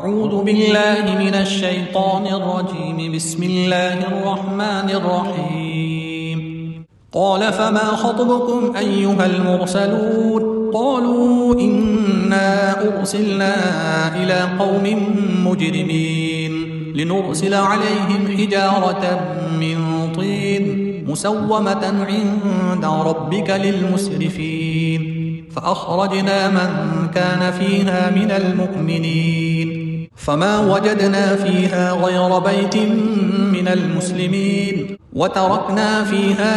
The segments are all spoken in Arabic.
أعوذ بالله من الشيطان الرجيم. بسم الله الرحمن الرحيم. قال فما خطبكم أيها المرسلون؟ قالوا إنا أرسلنا إلى قوم مجرمين لنرسل عليهم حجارة من طين مسومة عند ربك للمسرفين فأخرجنا من كان فيها من المؤمنين فما وجدنا فيها غير بيت من المسلمين وتركنا فيها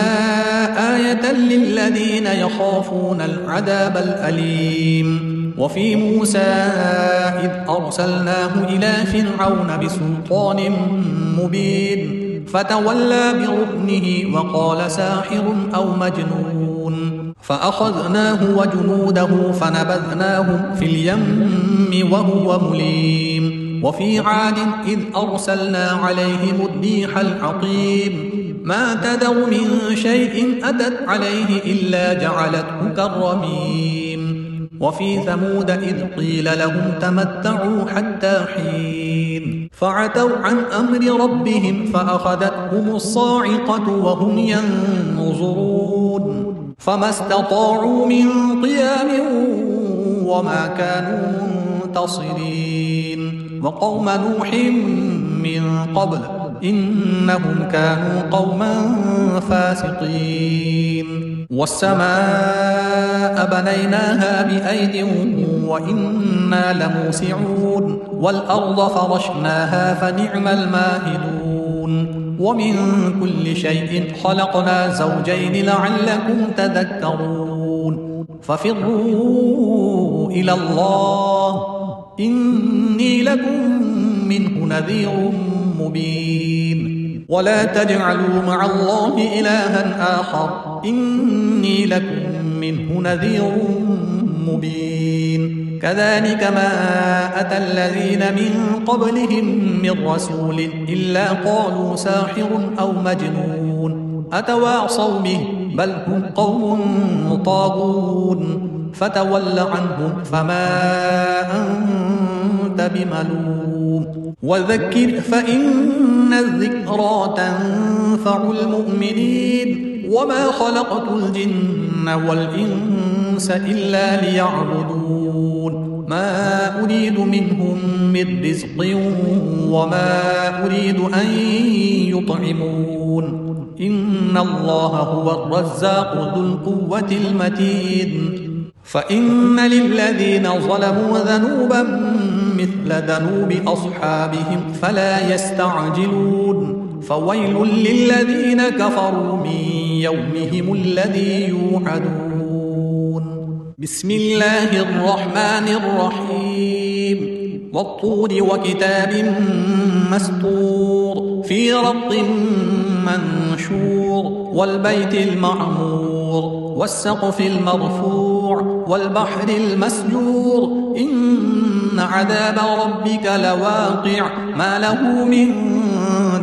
آية للذين يخافون العذاب الأليم. وفي موسى إذ أرسلناه إلى فرعون بسلطان مبين فتولى بركنه وقال ساحر أو مجنون فأخذناه وجنوده فنبذناهم في اليم وهو مليم. وفي عاد إذ أرسلنا عليهم الريح العقيم ما تذر من شيء أتت عليه إلا جعلته كالرميم. وفي ثمود إذ قيل لهم تمتعوا حتى حين فعتوا عن أمر ربهم فأخذتهم الصاعقة وهم ينظرون فما استطاعوا من قيام وما كانوا منتصرين. وقوم نوح من قبل إنهم كانوا قوما فاسقين. والسماء بنيناها بأيد وإنا لموسعون والأرض فرشناها فنعم الماهدون. ومن كل شيء خلقنا زوجين لعلكم تذكرون. ففروا إلى الله إني لكم منه نذير مبين. ولا تجعلوا مع الله إلها آخر إني لكم منه نذير مبين. كذلك ما أتى الذين من قبلهم من رسول إلا قالوا ساحر أو مجنون أتواصوا به بل هم قوم طاغون فتول عنهم فما أنت بملوم وذكر فإن الذكرى تنفع المؤمنين. وما خلقت الجن والإنس إلا ليعبدون ما أريد منهم من رزق وما أريد أن يطعمون إن الله هو الرزاق ذو القوة المتين. فإن للذين ظلموا ذنوبا مثل ذنوب أصحابهم فلا يستعجلون. فويل للذين كفروا من يومهم الذي يوعدون. بسم الله الرحمن الرحيم. والطور وكتاب مسطور في رق منشور والبيت المعمور والسقف المرفوع والبحر المسجور إن عذاب ربك لواقع ما له من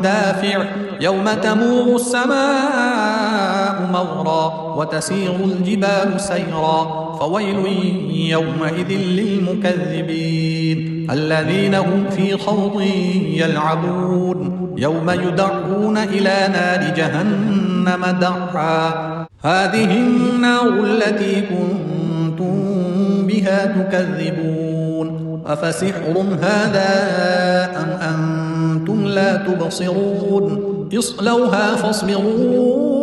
دافع يوم تمور السماء مورا وتسير الجبال سيرا فويل يومئذ للمكذبين الذين هم في خوض يلعبون يوم يدعون إلى نار جهنم دعا هذه النار التي كنتم بها تكذبون أفسحر هذا أم أنتم لا تبصرون اصلوها فاصبروا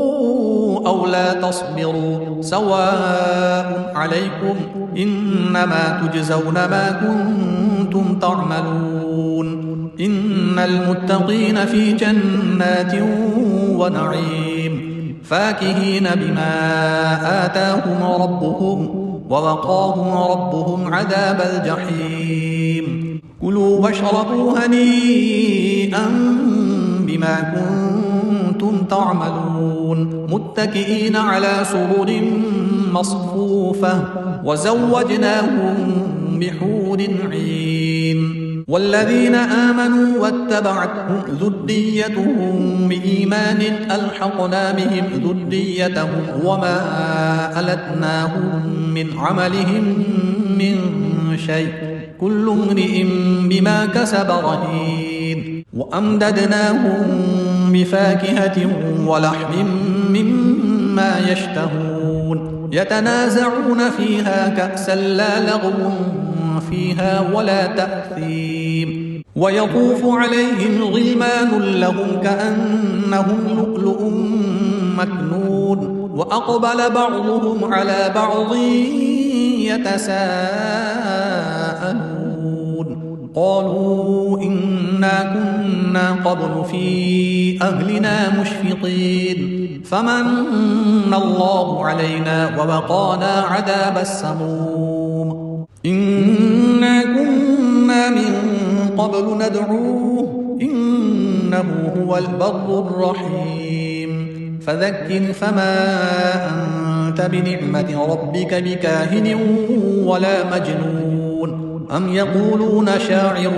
أو لا تصبروا سواء عليكم إنما تجزون ما كنتم تعملون. إن المتقين في جنات ونعيم فاكهين بما آتاهم ربهم ووقاهم ربهم عذاب الجحيم. كلوا واشربوا هنيئا بما كنتم تعملون متكئين على سرر مصفوفة وزوجناهم بحور عين. والذين آمنوا واتبعتهم ذريتهم بإيمان ألحقنا بهم ذريتهم وما ألتناهم من عملهم من شيء كل امرئ بما كسب رهين وأمددناهم بفاكهة ولحم مما يشتهون يتنازعون فيها كأسا لا لغو فيها ولا تأثيم ويطوف عليهم غلمان لهم كأنهم لؤلؤ مكنون وأقبل بعضهم على بعض يتساءلون قالوا إنا كنا قبل في أهلنا مشفقين فمن الله علينا ووقانا عذاب السموم إنا كنا من قبل ندعوه إنه هو البر الرحيم فذكر فما أنت بنعمة ربك بكاهن ولا مجنون أم يقولون شاعر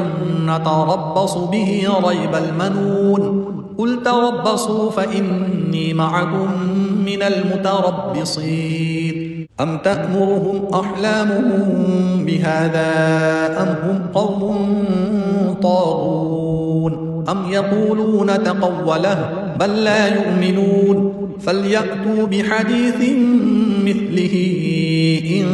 نتربص به ريب المنون قل تربصوا فإني معكم من المتربصين أم تأمرهم أحلامهم بهذا أم هم قوم طاغون أم يقولون تقوله بل لا يؤمنون فليأتوا بحديث مثله إن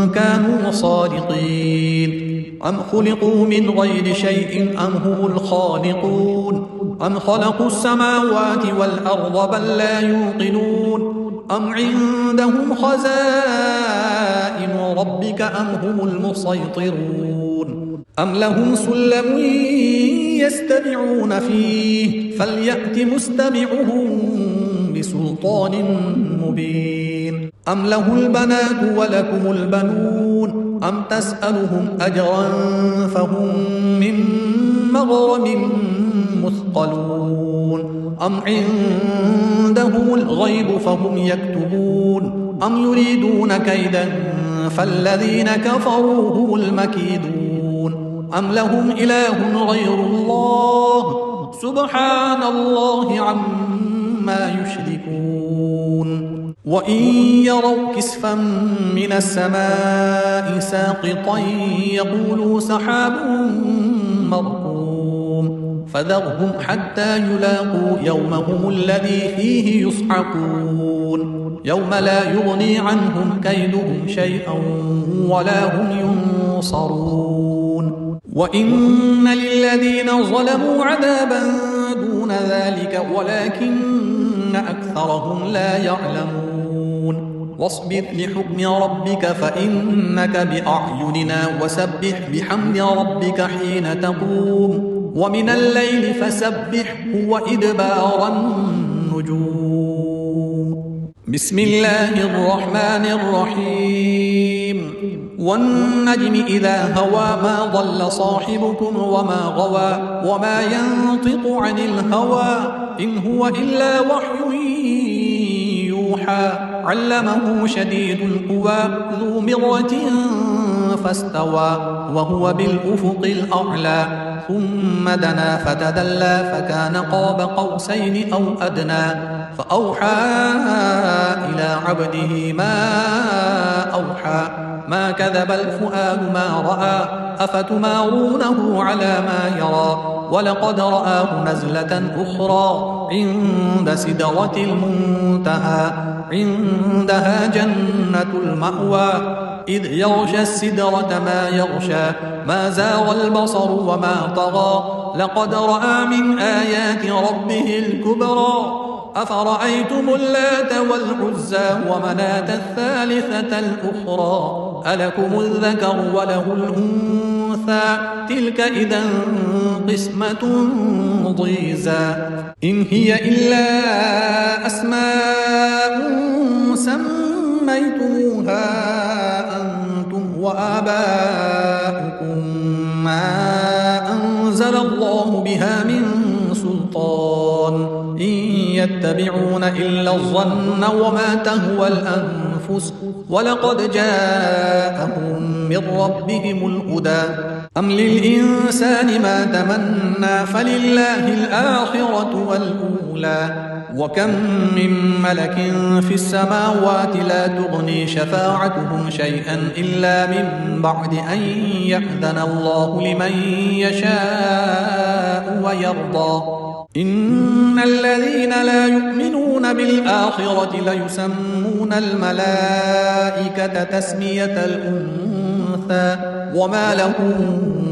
كانوا صادقين أم خلقوا من غير شيء أم هم الخالقون أم خلقوا السماوات والأرض بل لا يوقنون أم عندهم خزائن ربك أم هم المسيطرون أم لهم سلم يستمعون فيه فليأت مستمعهم بسلطان مبين أم له البنات ولكم البنون أم تسألهم أجرا فهم من مغرم مثقلون أم عندهم الغيب فهم يكتبون أم يريدون كيدا فالذين كفروا هم المكيدون أم لهم إله غير الله سبحان الله عما يشركون وإن يروا كسفا من السماء ساقطا يقولوا سحاب مركوم فذرهم حتى يلاقوا يومهم الذي فيه يصعقون يوم لا يغني عنهم كيدهم شيئا ولا هم ينصرون وإن للذين ظلموا عذابا دون ذلك ولكن أكثرهم لا يعلمون واصبر لحكم ربك فإنك بأعيننا وسبح بحمد ربك حين تقوم ومن الليل فسبحه وإدبار النجوم بسم الله الرحمن الرحيم والنجم إذا هوى ما ضل صاحبكم وما غوى وما ينطق عن الهوى إن هو إلا وحي يوحى علمه شديد القوى ذو مرة فاستوى وهو بالأفق الأعلى ثم دنا فتدلى فكان قاب قوسين أو أدنى فأوحى إلى عبده ما أوحى ما كذب الفؤاد ما رأى أفتمارونه على ما يرى ولقد رآه نزلة أخرى عند سدرة المنتهى عندها جنة المأوى إذ يغشى السدرة ما يغشى ما زاغ البصر وما طغى لقد رأى من آيات ربه الكبرى أفرأيتم اللات والعزى ومناة الثالثة الأخرى ألكم الذكر وله الأنثى تلك إذا قسمة ضيزى إن هي إلا أسماء سميتموها أنتم وآباؤكم ما أنزل الله بها من سلطان إن يتبعون إلا الظن وما تهوى الأنفس الأنفس ولقد جاءهم من ربهم الهدى أم للإنسان ما تمنى فلله الآخرة والأولى وكم من ملك في السماوات لا تغني شفاعتهم شيئا إلا من بعد أن يأذن الله لمن يشاء ويرضى إن الذين لا يؤمنون بالآخرة ليسمون الملائكة تسمية الأنثى وما لهم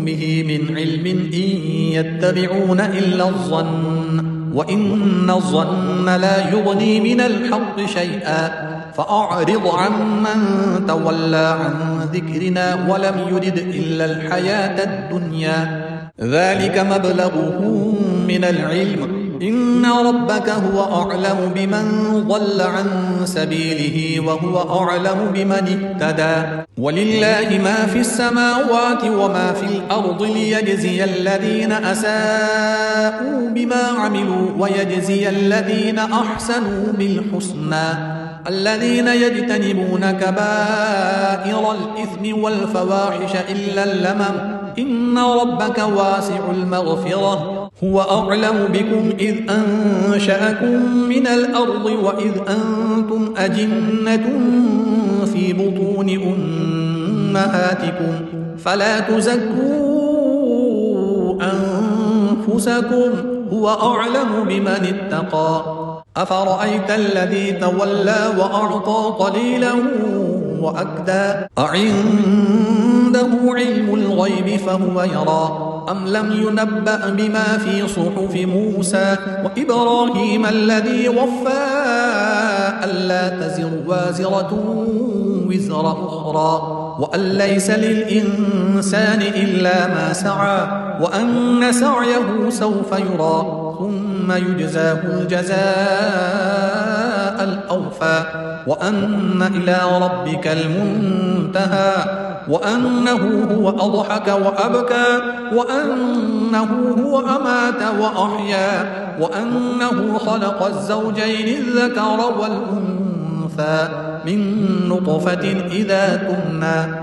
به من علم إن يتبعون إلا الظن وإن الظن لا يغني من الحق شيئا فأعرض عمن تولى عن ذكرنا ولم يرد إلا الحياة الدنيا ذلك مبلغهم من العلم إن ربك هو أعلم بمن ضل عن سبيله وهو أعلم بمن اهتدى ولله ما في السماوات وما في الأرض ليجزي الذين أساءوا بما عملوا ويجزي الذين أحسنوا بالحسنى الذين يجتنبون كبائر الإثم والفواحش إلا اللمم إن ربك واسع المغفرة هو أعلم بكم إذ أنشأكم من الأرض وإذ أنتم أجنة في بطون أمهاتكم فلا تزكوا أنفسكم هو أعلم بمن اتقى أفرأيت الذي تولى وأعطى قليلا وأكدى أعنده علم الغيب فهو يرى أم لم ينبأ بما في صحف موسى وإبراهيم الذي وفى ألا تزر وازرة وزر أخرى وأن ليس للإنسان إلا ما سعى وأن سعيه سوف يرى ثم يجزاه الجزاء الأوفى وأن إلى ربك المنتهى وأنه هو أضحك وأبكى وأنه هو أمات وأحيا وأنه خلق الزوجين الذكر والأنثى من نطفة إذا تمنى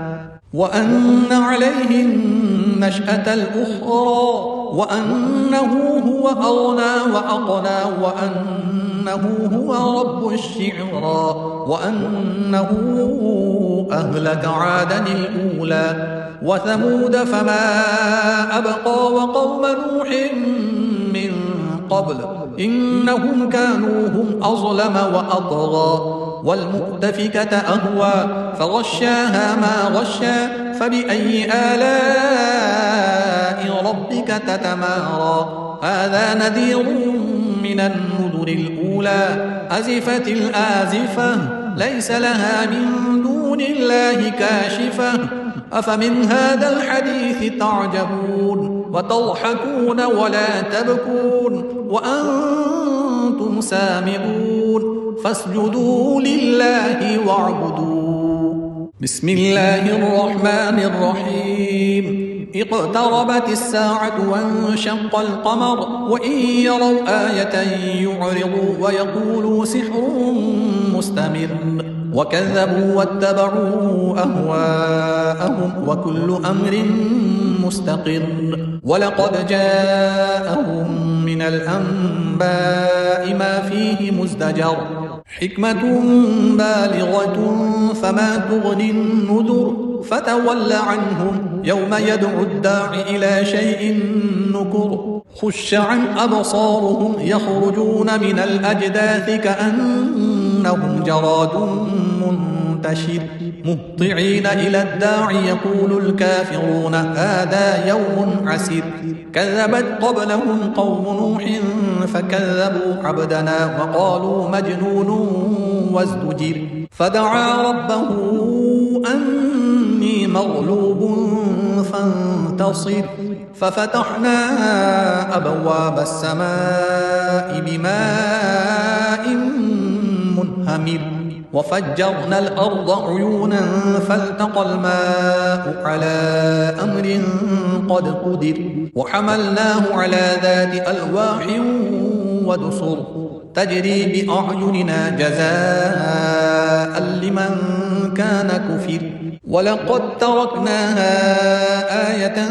وأن عليه النشأة الأخرى وأنه هو أغنى وأقنى وأنه هو رب الشعرى وأنه أهلك عادا الأولى وثمود فما أبقى وقوم نوح من قبل إنهم كانوا هم أظلم وأطغى والمؤتفكة أهوى فغشاها ما غشا فبأي آلاء ربك تتمارى هذا نذير من النذر الأولى أزفت الآزفة ليس لها من دون الله كاشفة أفمن هذا الحديث تعجبون وتضحكون ولا تبكون وأنتم سامعون فاسجدوا لله واعبدوا بسم الله الرحمن الرحيم اقتربت الساعة وانشق القمر وإن يروا آية يعرضوا ويقولوا سحر مستمر وكذبوا واتبعوا أهواءهم وكل أمر مستقر ولقد جاءهم من الأنباء ما فيه مزدجر حكمة بالغة فما تغني النذر فتول عنهم يوم يدعو الداع إلى شيء نكر خش عن أبصارهم يخرجون من الأجداث كأنهم جراد منتشر مهطعين إلى الداع يقول الكافرون هذا يوم عسير كذبت قبلهم قوم نوح فكذبوا عبدنا وقالوا مجنون وازدجر فدعا ربه أني مغلوب فانتصر ففتحنا أبواب السماء بماء منهمر وفجرنا الأرض عيونا فالتقى الماء على أمر قد قدر وحملناه على ذات ألواح ودسر تجري بأعيننا جزاء لمن كان كفر ولقد تركناها آية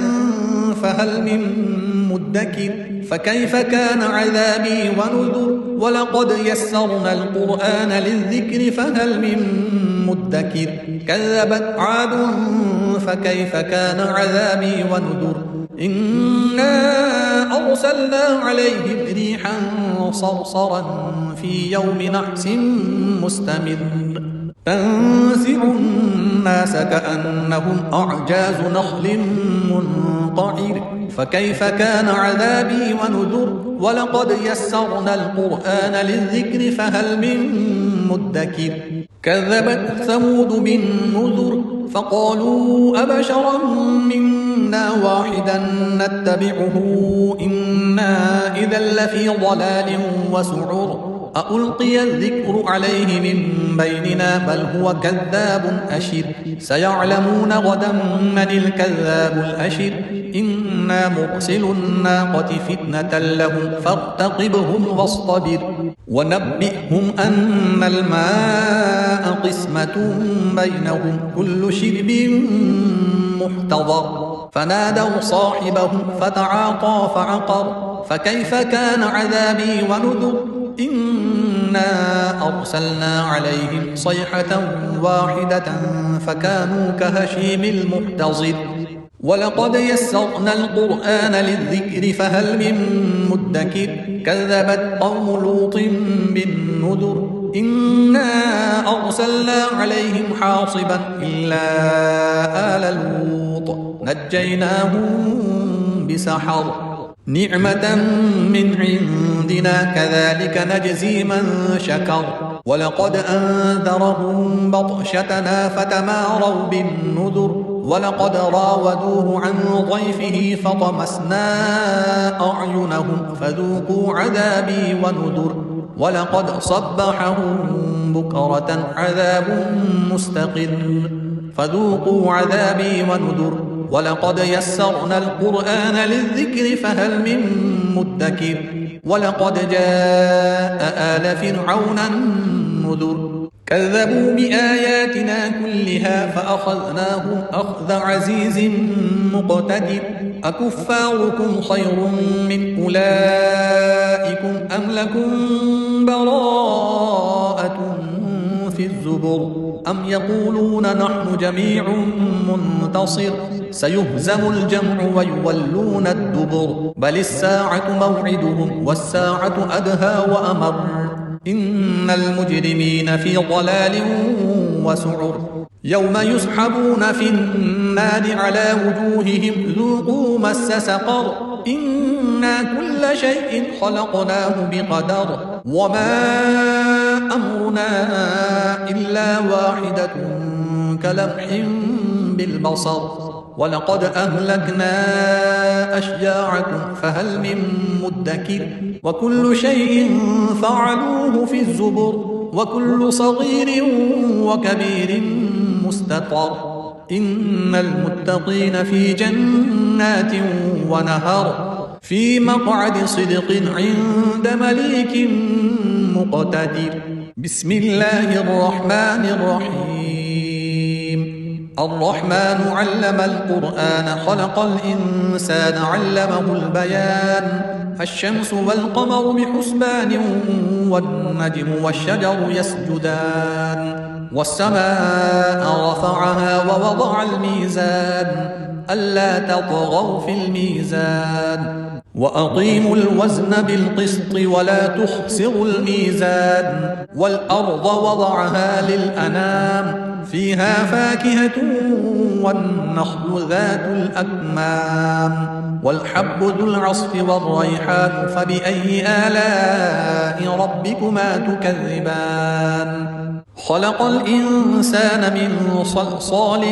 فهل من مدكر فكيف كان عذابي ونذر ولقد يسرنا القرآن للذكر فهل من مدكر كذبت عاد فكيف كان عذابي ونذر إنا أرسلنا عليهم ريحا صرصرا في يوم نحس مستمر تنزع الناس كأنهم أعجاز نخل منقعر فكيف كان عذابي ونذر ولقد يسرنا القرآن للذكر فهل من مدكر كذبت ثمود بالنذر فقالوا أبشرا منا واحدا نتبعه إنا إذا لفي ضلال وسعر ألقي الذكر عليه من بيننا بل هو كذاب أشر سيعلمون غدا من الكذاب الأشر إنا مرسل الناقة فتنة لهم فارتقبهم واصطبر ونبئهم أن الماء قسمة بينهم كل شرب محتضر فنادوا صاحبهم فتعاطى فعقر فكيف كان عذابي ونذر إنا أرسلنا عليهم صيحة واحدة فكانوا كهشيم المحتضر ولقد يسرنا القرآن للذكر فهل من مدكر كذبت قوم لوط بالنذر إنا أرسلنا عليهم حاصبا إلا آل لوط نجيناهم بسحر نعمة من عندنا كذلك نجزي من شكر ولقد أنذرهم بطشتنا فتماروا بالنذر ولقد راودوه عن ضيفه فطمسنا أعينهم فذوقوا عذابي ونذر ولقد صبحهم بكرة عذاب مستقر فذوقوا عذابي ونذر ولقد يسرنا القرآن للذكر فهل من مدكر ولقد جاء آل فرعون النذر كذبوا بآياتنا كلها فأخذناهم أخذ عزيز مقتدر أكفاركم خير من أولئكم أم لكم براءة في الزبر أم يقولون نحن جميع منتصر سيهزم الجمع ويولون الدبر بل الساعة موعدهم والساعة أدهى وأمر إن المجرمين في ضلال وسعر يوم يسحبون في النار على وجوههم ذوقوا مس سقر إنا كل شيء خلقناه بقدر وما أمرنا إلا واحدة كلمح بالبصر ولقد أهلكنا أشجاعكم فهل من مدكر وكل شيء فعلوه في الزبر وكل صغير وكبير مستطر إن المتقين في جنات ونهر في مقعد صدق عند مليك مقتدر بسم الله الرحمن الرحيم الرحمن علم القرآن خلق الإنسان علمه البيان الشمس والقمر بحسبان والنجم والشجر يسجدان والسماء رفعها ووضع الميزان ألا تطغوا في الميزان وأقيموا الوزن بالقسط ولا تخسروا الميزان والأرض وضعها للأنام فيها فاكهة والنخل ذات الأكمام والحب ذو العصف والريحان فبأي آلاء ربكما تكذبان خلق الإنسان من صلصال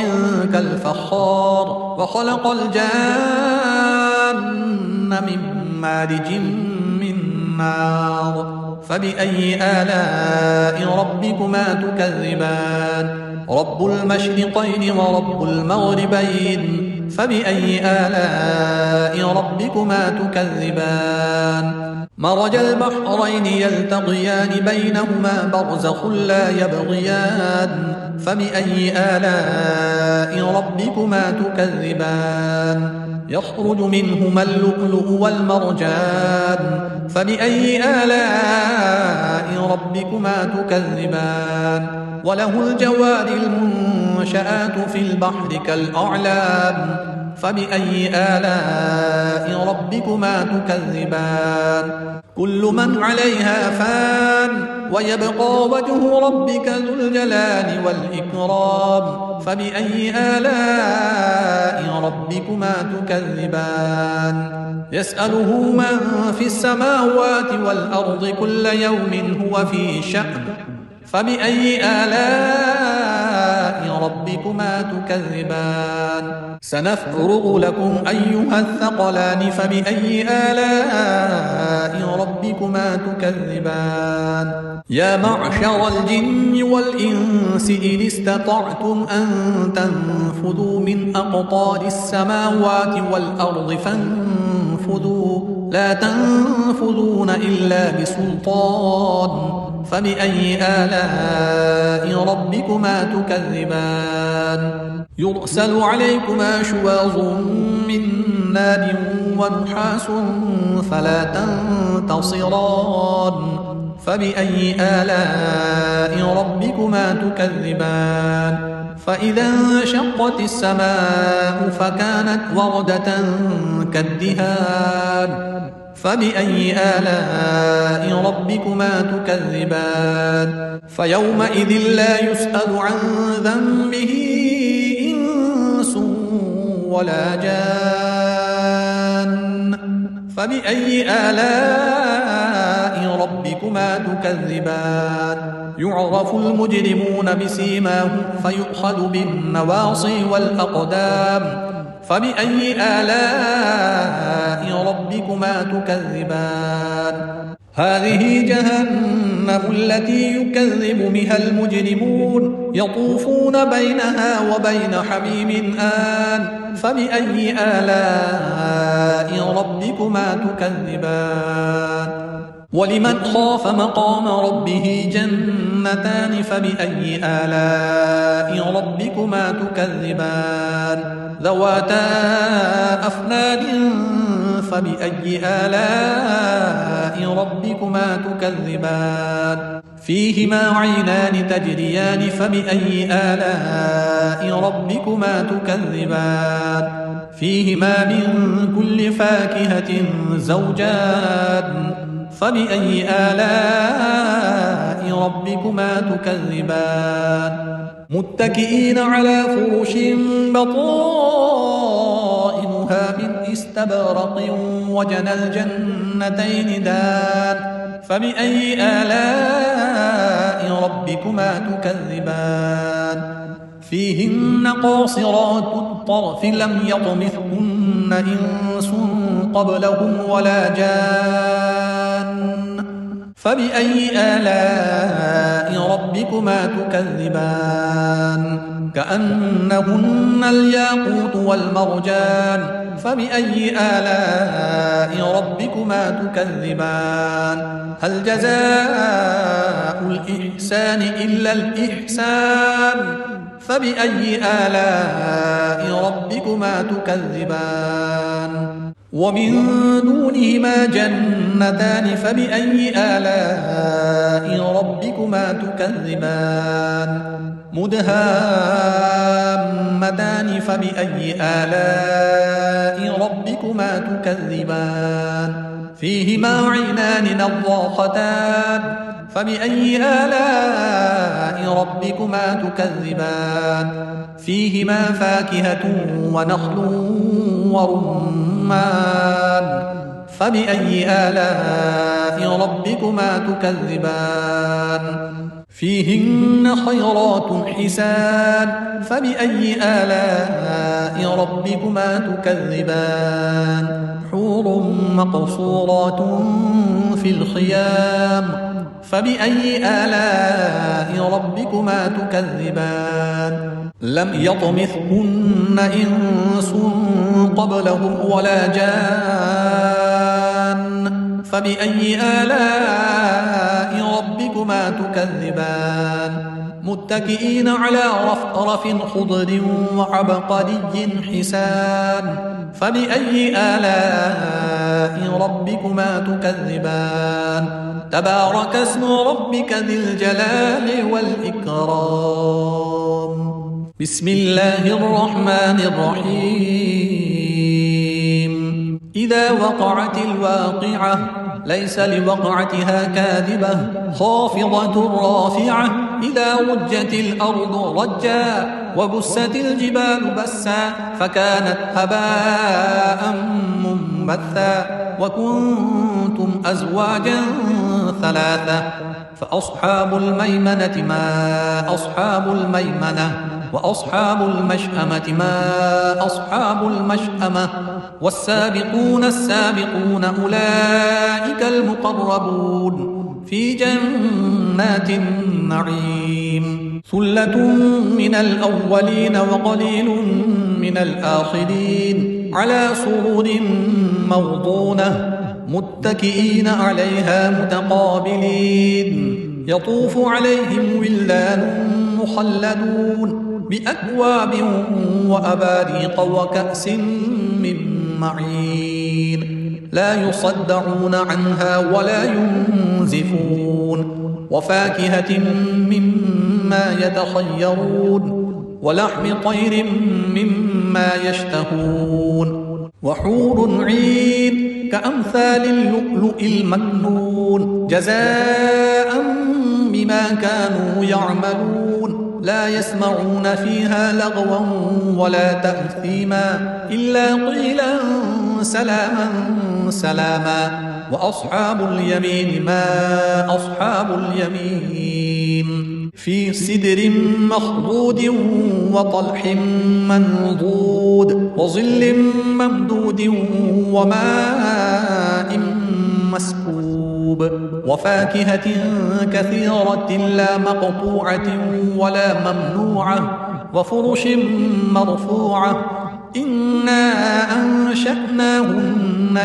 كالفخار وخلق الجان من مارج من نار فبأي آلاء ربكما تكذبان رب المشرقين ورب المغربين فبأي آلاء ربكما تكذبان مرج البحرين يلتقيان بينهما برزخ لا يبغيان فبأي آلاء ربكما تكذبان يخرج منهما اللؤلؤ والمرجان فبأي آلاء ربكما تكذبان وله الجوار المنشآت في البحر كالأعلام فبأي آلاء ربكما تكذبان كل من عليها فان ويبقى وجه ربك ذو الجلال والإكرام فبأي آلاء ربكما تكذبان يسأله من في السماوات والأرض كل يوم هو في شأن فبأي آلاء ربكما تكذبان سنفرغ لكم أيها الثقلان فبأي آلاء ربكما تكذبان يا معشر الجن والإنس إن استطعتم أن تنفذوا من أقطار السماوات والأرض فانفذوا لا تنفذون إلا بسلطان فبأي آلاء ربكما تكذبان يرسل عليكما شواظ من نار ونحاس فلا تنتصران فبأي آلاء ربكما تكذبان فإذا انشقت السماء فكانت وردة كالدهان فبأي آلاء ربكما تكذبان فيومئذ لا يسأل عن ذنبه إنس ولا جان فبأي آلاء ربكما تكذبان يعرف المجرمون بسيماهم فيؤخذ بالنواصي والأقدام فبأي آلاء ربكما تكذبان هذه جهنم التي يكذب بها المجرمون يطوفون بينها وبين حميم آن فبأي آلاء ربكما تكذبان ولمن خاف مقام ربه جنتان فبأي آلاء ربكما تكذبان ذواتا أفنان فبأي آلاء ربكما تكذبان فيهما عينان تجريان فبأي آلاء ربكما تكذبان فيهما من كل فاكهة زوجان فبأي آلاء ربكما تكذبان متكئين على فرش بطائنها من استبرق وجنى الجنتين دان فبأي آلاء ربكما تكذبان فيهن قاصرات الطرف لم يطمثهن إنس قبلهم ولا جان فبأي آلاء ربكما تكذبان كأنهن الياقوت والمرجان فبأي آلاء ربكما تكذبان هل جزاء الإحسان إلا الإحسان فبأي آلاء ربكما تكذبان ومن دونهما جنتان فبأي آلاء ربكما تكذبان مدهامتان فبأي آلاء ربكما تكذبان فيهما عينان نضاختان فبأي آلاء ربكما تكذبان فيهما فاكهة ونخل ورمان فبأي آلاء ربكما تكذبان فيهن خيرات حسان فبأي آلاء ربكما تكذبان حور مقصورات في الخيام فبأي آلاء ربكما تكذبان لم يطمثهن إنس قبلهم ولا جان فبأي آلاء ربكما تكذبان متكئين على رفرف خضر وعبقري حسان فبأي آلاء ربكما تكذبان تبارك اسم ربك ذي الجلال والإكرام بسم الله الرحمن الرحيم إذا وقعت الواقعة ليس لوقعتها كاذبة خافضة رافعة إذا رجت الأرض رجا وبست الجبال بسا فكانت هباء منبثا وكنتم أزواجا ثلاثة فأصحاب الميمنة ما أصحاب الميمنة وأصحاب المشأمة ما أصحاب المشأمة والسابقون السابقون أولئك المقربون في جنات النعيم ثلة من الأولين وقليل من الآخرين على سرر موضونة متكئين عليها متقابلين يطوف عليهم ولدان مخلدون بأكواب وأباريق وكأس من معين لا يصدعون عنها ولا ينزفون وفاكهة مما يتخيرون ولحم طير مما يشتهون وحور عين كأمثال اللؤلؤ المكنون جزاء بما كانوا يعملون لا يسمعون فيها لغوا ولا تأثيما إلا قيلا سلاما سلاما وأصحاب اليمين ما أصحاب اليمين في سدر مخضود وطلح منضود وظل ممدود وماء مسكوب وفاكهة كثيرة لا مقطوعة ولا ممنوعة وفرش مرفوعة إنا أنشأناهن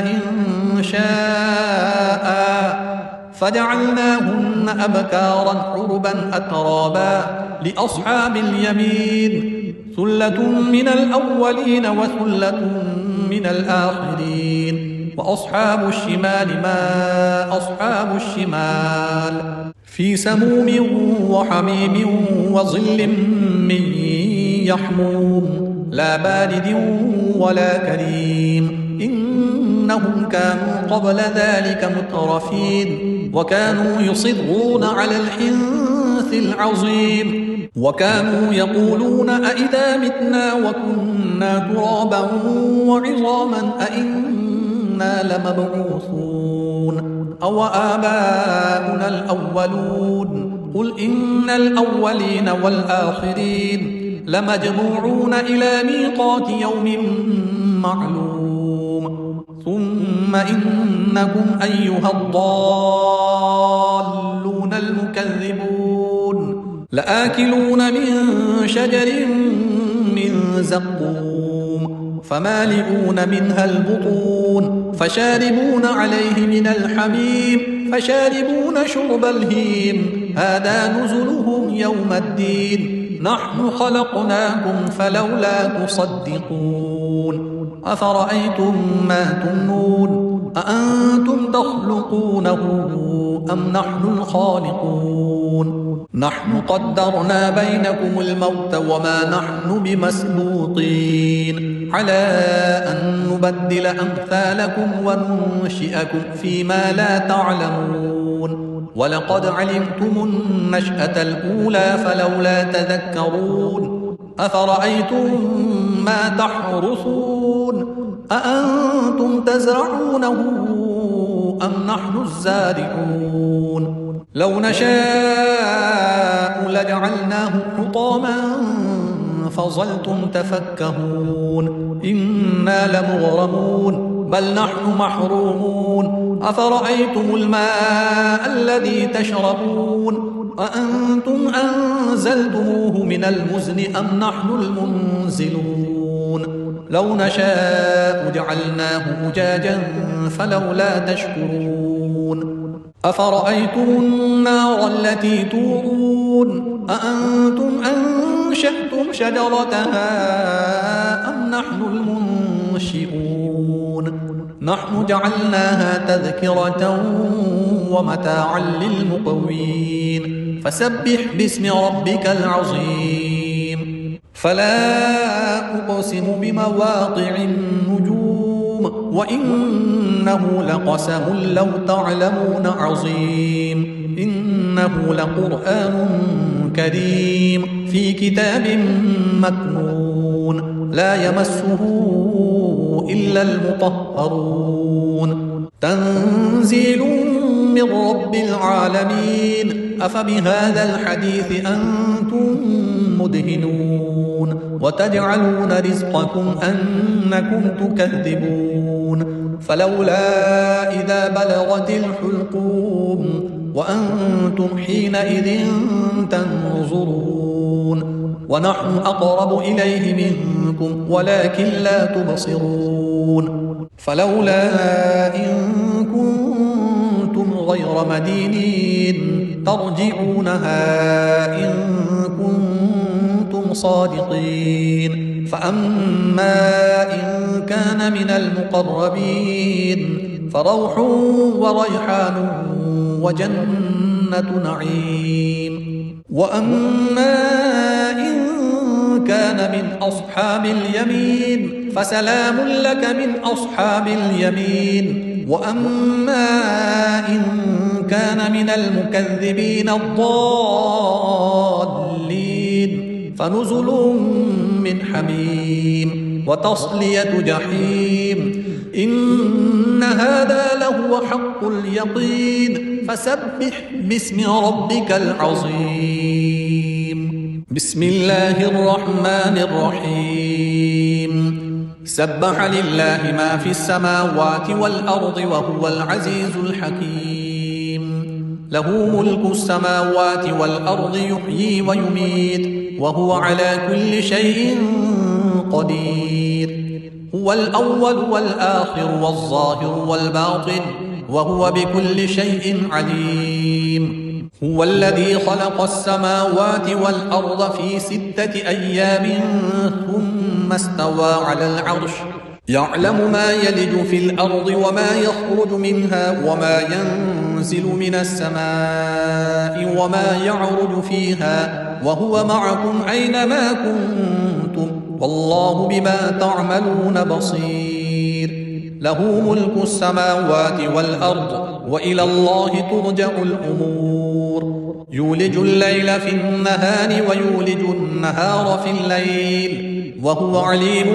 إنشاء فجعلناهن أبكارا عربا أترابا لأصحاب اليمين ثلة من الأولين وثلة من الآخرين وأصحاب الشمال ما أصحاب الشمال في سموم وحميم وظل من يحموم لا بارد ولا كريم إنهم كانوا قبل ذلك مترفين وكانوا يصرون على الحنث العظيم وكانوا يقولون أئذا متنا وكنا ترابا وعظاما أئنا لمبعوثون أو آباؤنا الأولون قل إن الأولين والآخرين لمجموعون إلى ميقات يوم معلوم ثم إنكم أيها الضالون المكذبون لآكلون من شجر من زقوم فمالئون منها البطون فشاربون عليه من الحميم فشاربون شرب الهيم هذا نزلهم يوم الدين نحن خلقناكم فلولا تصدقون أفرأيتم ما تمنون أأنتم تخلقونه أم نحن الخالقون نحن قدرنا بينكم الموت وما نحن بمسبوطين على أن نبدل أمثالكم وننشئكم فيما لا تعلمون ولقد علمتم النشأة الأولى فلولا تذكرون أفرأيتم ما تحرثون أأنتم تزرعونه أم نحن الزارعون لو نشاء لجعلناه حطاما فظلتم تفكهون إنا لمغرمون بل نحن محرومون أفرأيتم الماء الذي تشربون أأنتم أنزلتموه من المزن أم نحن المنزلون لو نشاء جعلناه أجاجا فلولا تشكرون أفرأيتم النار التي تورون أأنتم أنشأتم شجرتها أم نحن المنشئون نحن جعلناها تذكرة ومتاعا للمقوين فسبح باسم ربك العظيم فلا أقسم بمواقع النجوم وإنه لقسم لو تعلمون عظيم إنه لقرآن كريم في كتاب مكنون لا يمسه إلا المطهرون تنزيل من رب العالمين أفبهذا الحديث أنتم مدهنون وتجعلون رزقكم أنكم تكذبون فلولا إذا بلغت الحلقوم وأنتم حينئذ تنظرون ونحن أقرب إليه منكم ولكن لا تبصرون فلولا إن كنتم غير مدينين ترجعونها إن كنتم صادقين فأما إن كان من المقربين فروح وريحان وجنة نعيم وأما إن كان من أصحاب اليمين فسلام لك من أصحاب اليمين وأما إن كان من المكذبين الضالين فنزل من حميم وتصلية جحيم إن هذا لهو حق اليقين فسبح باسم ربك العظيم بسم الله الرحمن الرحيم سبح لله ما في السماوات والأرض وهو العزيز الحكيم له ملك السماوات والأرض يحيي ويميت وهو على كل شيء قدير هو الأول والآخر والظاهر والباطن وهو بكل شيء عليم هو الذي خلق السماوات والأرض في 6 أيام ثم استوى على العرش يعلم ما يلج في الأرض وما يخرج منها وما ينزل من السماء وما يعرج فيها وهو معكم أينما كنتم والله بما تعملون بصير له ملك السماوات والأرض وإلى الله ترجع الأمور يولج الليل في النهار ويولج النهار في الليل وهو عليم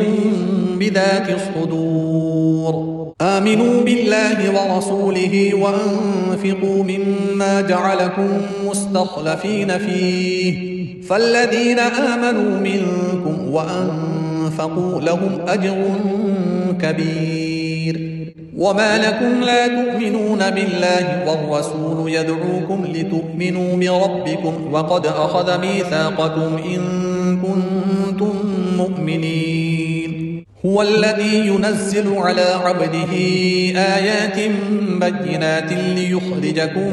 بذات الصدور آمنوا بالله ورسوله وأنفقوا مما جعلكم مستخلفين فيه فالذين آمنوا منكم وأنفقوا لهم أجر كبير وما لكم لا تؤمنون بالله والرسول يدعوكم لتؤمنوا بربكم وقد أخذ ميثاقكم إن كنتم مؤمنين هو الذي ينزل على عبده آيات بينات ليخرجكم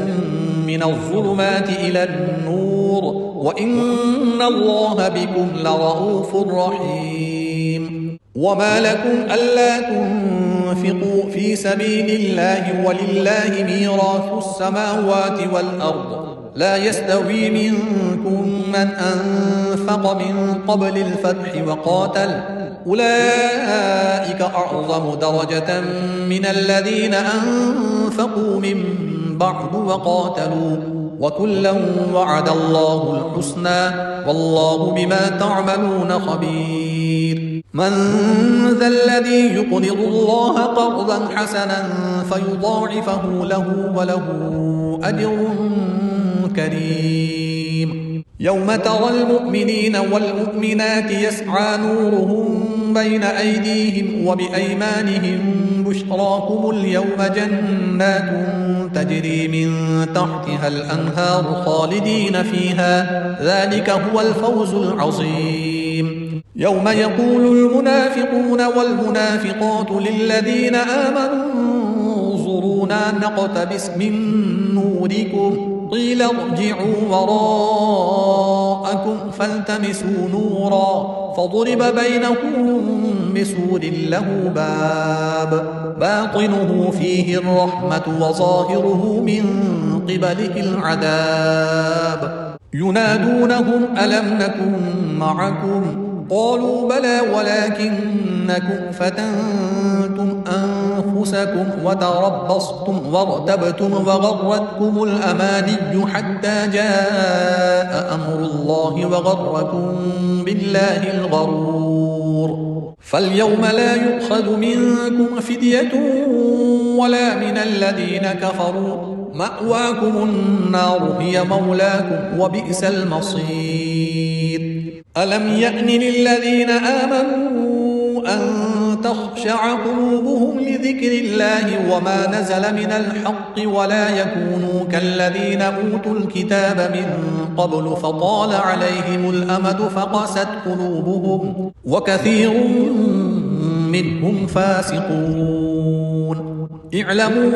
من الظلمات إلى النور وإن الله بكم لرؤوف رحيم وما لكم ألا تنفقوا في سبيل الله ولله ميراث السماوات والأرض لا يستوي منكم من أنفق من قبل الفتح وقاتل أولئك أعظم درجة من الذين أنفقوا من بعد وقاتلوا وكلا وعد الله الحسنى والله بما تعملون خبير من ذا الذي يقرض الله قرضا حسنا فيضاعفه له وله أجر كريم يوم ترى المؤمنين والمؤمنات يسعى نورهم بين أيديهم وبأيمانهم بشراكم اليوم جنات تجري من تحتها الأنهار خالدين فيها ذلك هو الفوز العظيم يوم يقول المنافقون والمنافقات للذين آمنوا انظرونا نقتبس من نوركم قيل ارجعوا وراءكم فالتمسوا نورا فضرب بينهم بسور له باب باطنه فيه الرحمة وظاهره من قبله العذاب ينادونهم ألم نكن معكم قالوا بلى ولكنكم فتنتم أنفسكم وتربصتم وارتبتم وغرتكم الأماني حتى جاء أمر الله وغركم بالله الغرور فاليوم لا يؤخذ منكم فدية ولا من الذين كفروا مأواكم النار هي مولاكم وبئس المصير ألم يأن للذين آمنوا أن تخشع قلوبهم لذكر الله وما نزل من الحق ولا يكونوا كالذين أوتوا الكتاب من قبل فطال عليهم الأمد فقست قلوبهم وكثير منهم فاسقون اعلموا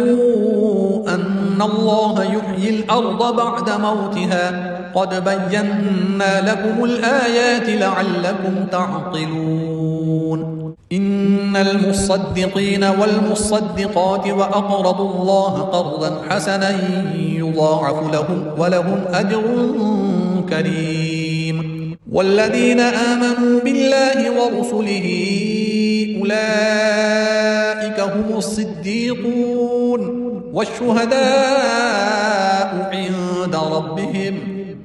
أن الله يحيي الأرض بعد موتها قد بينا لكم الآيات لعلكم تعقلون إن المصدقين والمصدقات وأقرضوا الله قرضا حسنا يضاعف لهم ولهم أجر كريم والذين آمنوا بالله ورسله أولئك هم الصديقون والشهداء عند ربهم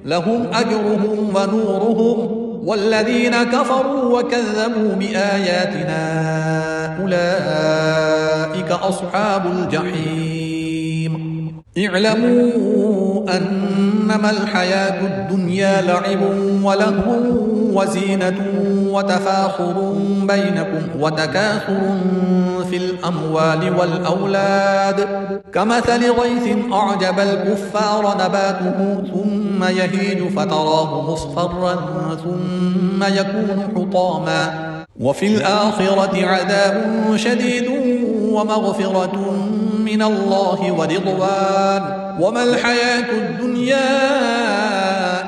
لهم أجرهم ونورهم والذين كفروا وكذبوا بآياتنا أولئك أصحاب الجحيم اعلموا أنما الحياة الدنيا لعب ولهو وزينة وتفاخر بينكم وتكاثر في الأموال والأولاد كمثل غيث أعجب الكفار نباته ثم يهيج فتراه مصفرا ثم يكون حطاما وفي الآخرة عذاب شديد ومغفرة من الله ورضوان وما الحياة الدنيا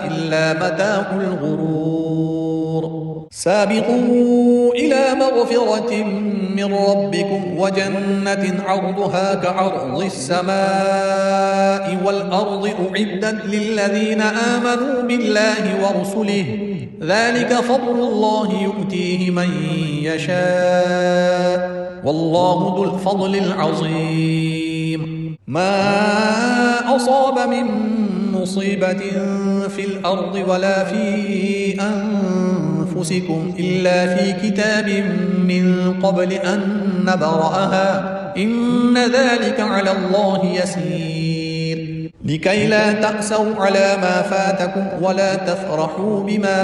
إلا متاع الغرور سابقوا إلى مغفرة من ربكم وجنة عرضها كعرض السماء والأرض أعدت للذين آمنوا بالله ورسله ذلك فضل الله يؤتيه من يشاء والله ذو الفضل العظيم ما أصاب من مصيبة في الأرض ولا في أنفسكم إلا في كتاب من قبل أن نبرأها إن ذلك على الله يسير لكي لا تأسوا على ما فاتكم ولا تفرحوا بما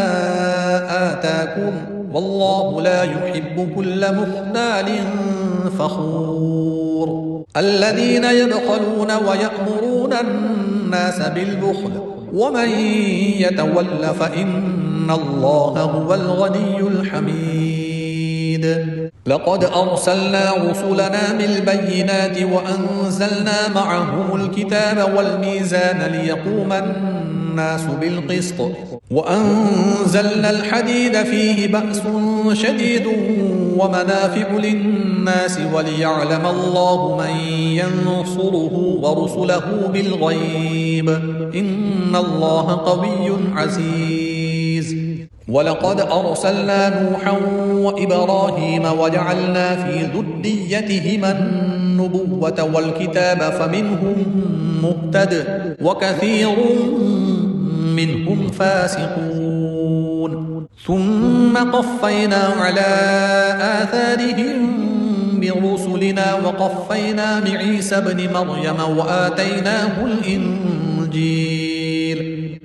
آتاكم والله لا يحب كل مختال فخور الذين يبخلون ويأمرون الناس بالبخل ومن يتول فإن الله هو الغني الحميد لقد أرسلنا رسلنا بالبينات وأنزلنا معهم الكتاب والميزان ليقوم الناس بالقسط وأنزلنا الحديد فيه بأس شديد ومنافع للناس وليعلم الله من ينصره ورسله بالغيب إن الله قوي عزيز ولقد أرسلنا نوحا وإبراهيم وجعلنا في ذريتهما النبوة والكتاب فمنهم مهتد وكثير منهم فاسقون ثم قفينا على آثارهم برسلنا وقفينا بعيسى ابن مريم وآتيناه الإنجيل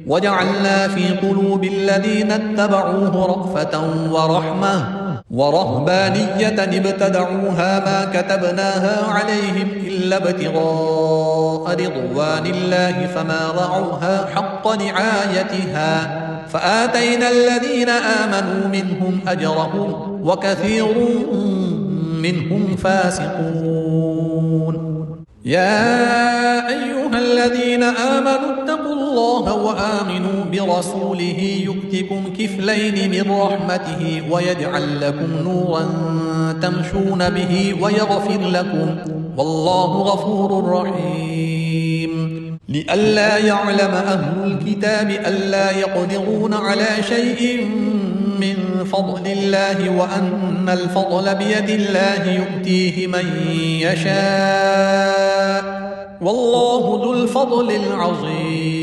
وجعلنا في قلوب الذين اتبعوه رأفة ورحمة ورهبانية ابتدعوها ما كتبناها عليهم إلا ابتغاء رضوان الله فما رعوها حق رعايتها فآتينا الذين آمنوا منهم أجرهم وكثير منهم فاسقون. يا أيها الذين آمنوا اتقوا الله وآمنوا برسوله يؤتكم كفلين من رحمته ويجعل لكم نورا تمشون به ويغفر لكم والله غفور رحيم. لئلا يعلم أهل الكتاب ألا يقدرون على شيء من فضل الله وأن الفضل بيد الله يؤتيه من يشاء والله ذو الفضل العظيم.